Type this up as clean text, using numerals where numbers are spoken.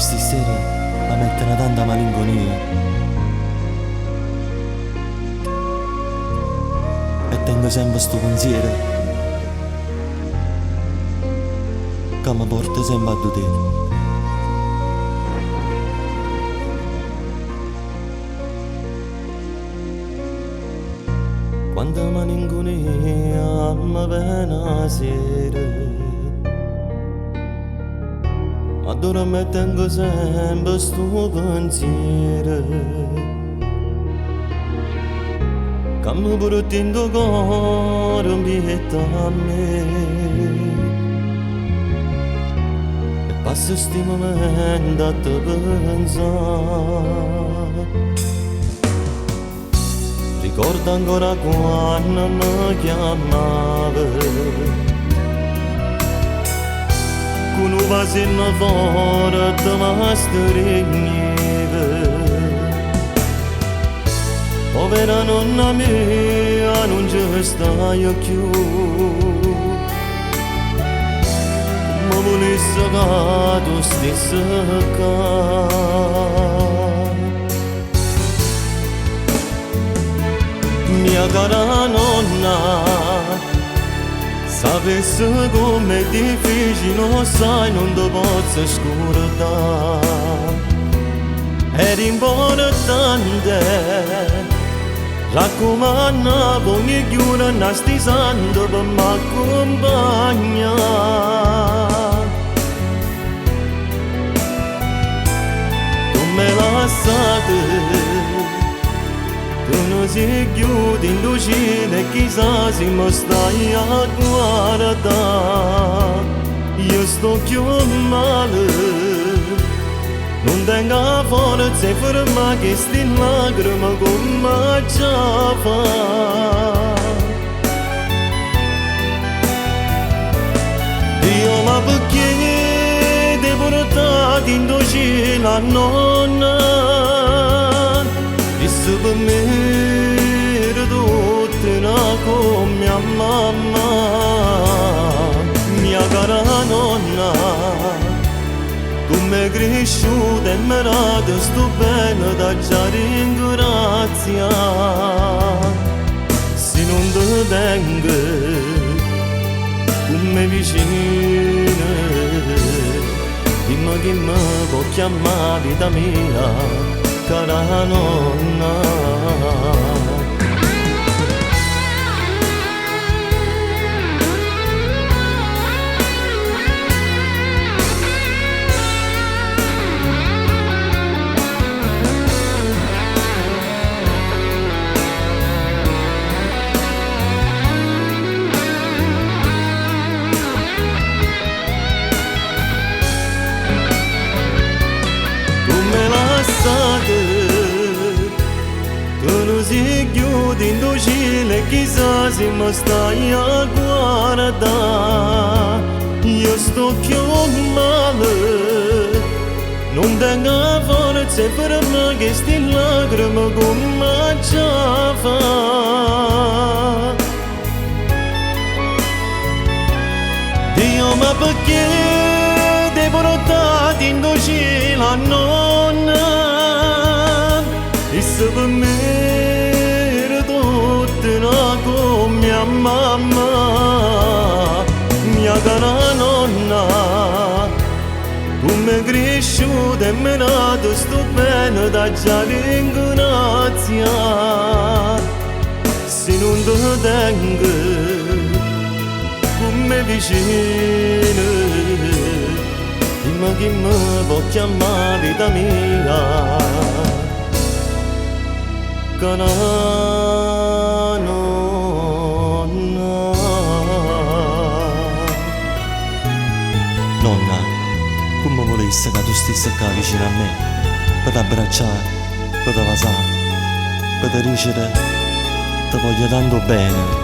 queste sere la mettono tanta malinconia e tengo sempre sto pensiero che mi porta sempre a te. Quando malinconia mi viene a sera, ma dove mi tengo sempre sto pensiero che mi porta in tuo cuore un biglietto a me e passo sti momenti a te pensare. Ricordo ancora quando mi chiamava con un vasino fuori te mi stringeva. Povera nonna mia non ci stai più, ma volesse che tu stessi qua. Mia cara nonna, sapessi com'è difficile, non sai, non ti posso scordare. Era importante, raccomandavo ogni giorno a sti santi per m'accompagnare. Come lasciate, tu non si chiudi in lucine, chissà se mi stai a guardare. Io sto più male, non tengo forza e ferma che sti lacrime come già fa. Io ma perché ti portati in docile la nonna? Se per me ridotta con mia mamma, mia cara nonna, tu mi hai cresciuta e mi hai dato sto bene da già ringraziare. Se non ti tengo come vicina, dimmi che mi può chiamare vita mia, cara nonna. Tu non si chiudi in docile, chissà se mi stai a guardare. Io sto più male, non tengo forza per me che sti lacrime come già fa. Dio ma perché ti portati in docile la nonna? E se per me ridotta con mia mamma, mia cara nonna, tu mi hai cresciuta e mi hai dato sto bene da già ringraziare. Se non ti tengo come vicino, dimmi che mi può chiamare vita mia, cara nonna. Nonna, come volessi che tu stessi qua vicino a me, per t'abbracciare, per te vasare, per te dicere ti voglio tanto bene.